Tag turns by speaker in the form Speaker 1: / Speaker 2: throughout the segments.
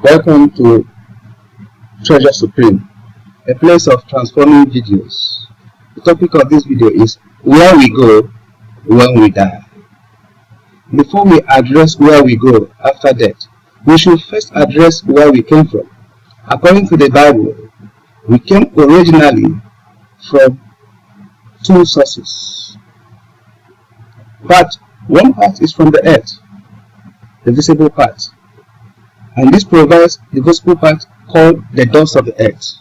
Speaker 1: Welcome to Treasure Supreme, a place of transforming videos. The topic of this video is where we go when we die. Before we address where we go after death, we should first address where we came from. According to the Bible, we came originally from two sources. One part is from the earth, the visible part, and this provides the visible part called the dust of the earth.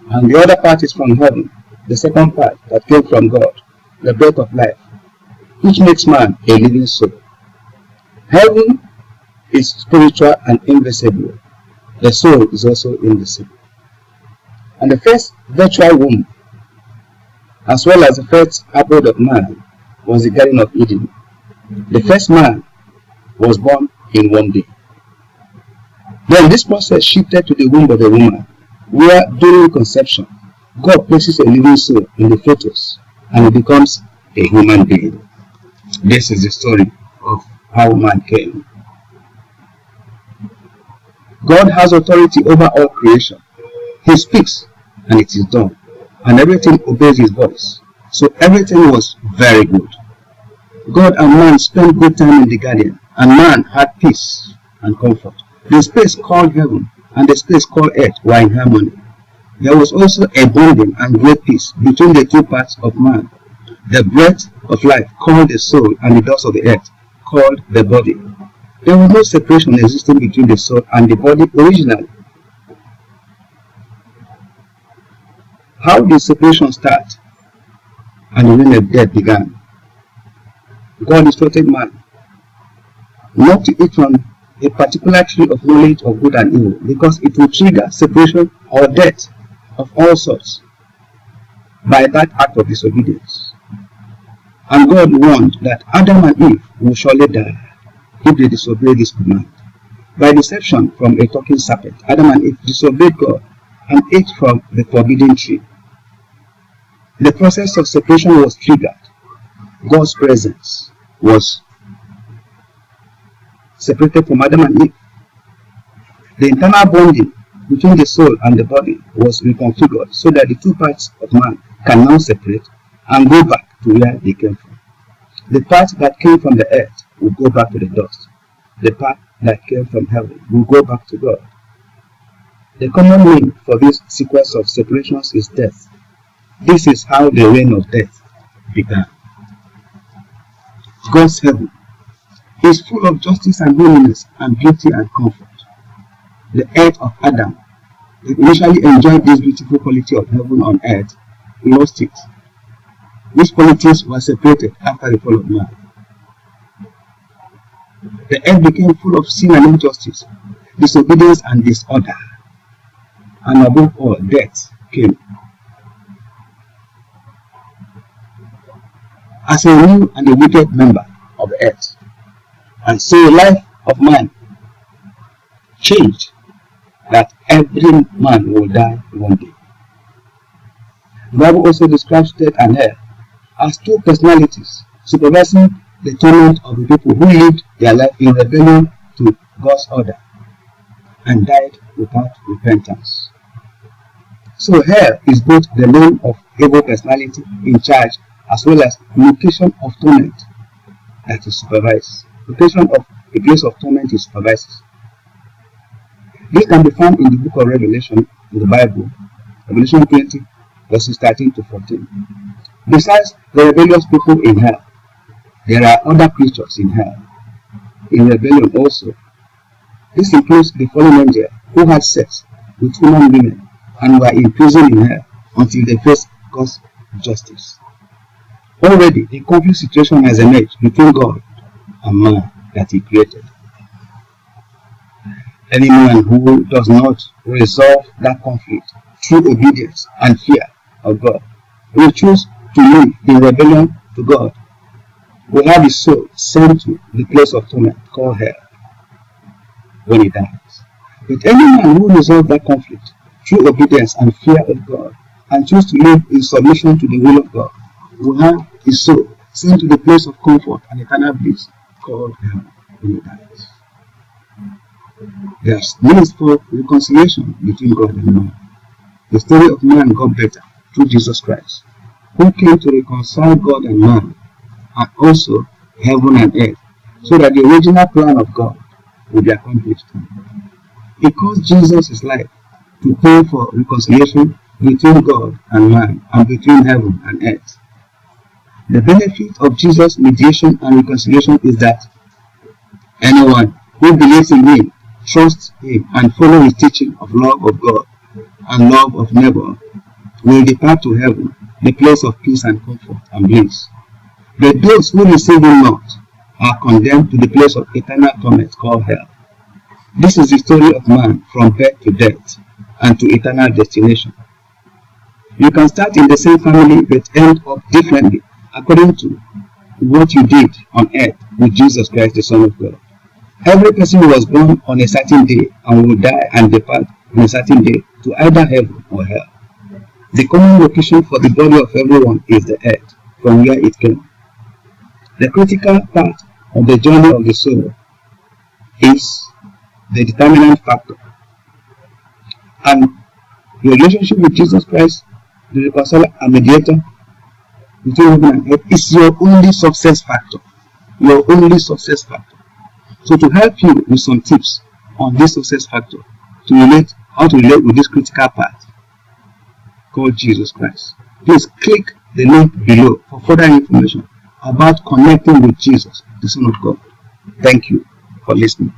Speaker 1: And the other part is from heaven, the second part that came from God, the breath of life, which makes man a living soul. Heaven is spiritual and invisible. The soul is also invisible. And the first virtual womb, as well as the first abode of man, was the Garden of Eden. The first man was born in one day. Then this process shifted to the womb of a woman, where during conception, God places a living soul in the fetus and it becomes a human being. This is the story of how man came. God has authority over all creation. He speaks and it is done, and everything obeys his voice. So everything was very good. God and man spent good time in the garden, and man had peace and comfort. The space called heaven and the space called earth were in harmony. There was also a bonding and great peace between the two parts of man. The breath of life called the soul and the dust of the earth called the body. There was no separation existing between the soul and the body originally. How did separation start and the reign of death began? God instructed man not to eat from a particular tree of knowledge of good and evil, because it will trigger separation or death of all sorts by that act of disobedience. And God warned that Adam and Eve will surely die if they disobey this command. By deception from a talking serpent, Adam and Eve disobeyed God and ate from the forbidden tree. The process of separation was triggered. God's presence was separated from Adam and Eve. The internal bonding between the soul and the body was reconfigured so that the two parts of man can now separate and go back to where they came from. The part that came from the earth will go back to the dust. The part that came from heaven will go back to God. The common name for this sequence of separations is death. This is how the reign of death began. God's heaven is full of justice and holiness and beauty and comfort. The earth of Adam, that initially enjoyed this beautiful quality of heaven on earth, lost it. These qualities were separated after the fall of man. The earth became full of sin and injustice, disobedience and disorder, and above all, death came. As a new and a wicked member of the earth. And so the life of man changed, that every man will die one day. The Bible also describes death and hell as two personalities supervising the torment of the people who lived their life in rebellion to God's order and died without repentance. So hell is both the name of evil personality in charge as well as location of torment that is supervised. Location of a place of torment is supervises. This can be found in the book of Revelation in the Bible, Revelation 20, verses 13 to 14. Besides the rebellious people in hell, there are other creatures in hell, in rebellion also. This includes the fallen angel who had sex with human women and were imprisoned in hell until they faced God's justice. Already, a conflict situation has emerged between God and man that he created. Any man who does not resolve that conflict through obedience and fear of God will choose to live in rebellion to God, will have his soul sent to the place of torment called hell when he dies. But any man who resolves that conflict through obedience and fear of God and choose to live in submission to the will of God will have his soul sent to the place of comfort and eternal bliss called heaven when he dies. There's need for reconciliation between God and man. The story of man got better through Jesus Christ, who came to reconcile God and man, and also heaven and earth, so that the original plan of God will be accomplished. He caused Jesus his life to pay for reconciliation between God and man, and between heaven and earth. The benefit of Jesus' mediation and reconciliation is that anyone who believes in him, trusts him, and follows his teaching of love of God and love of neighbor will depart to heaven, the place of peace and comfort and bliss. But those who receive him not are condemned to the place of eternal torment called hell. This is the story of man from birth to death and to eternal destination. You can start in the same family but end up differently according to what you did on earth with Jesus Christ, the Son of God. Every person was born on a certain day and will die and depart on a certain day to either heaven or hell. The common location for the body of everyone is the earth, from where it came. The critical part of the journey of the soul is the determinant factor. And your relationship with Jesus Christ, the reconciler and mediator between heaven and earth, is your only success factor. Your only success factor. So to help you with some tips on this success factor, to relate, how to relate with this critical part called Jesus Christ, please click the link below for further information about connecting with Jesus, the Son of God. Thank you for listening.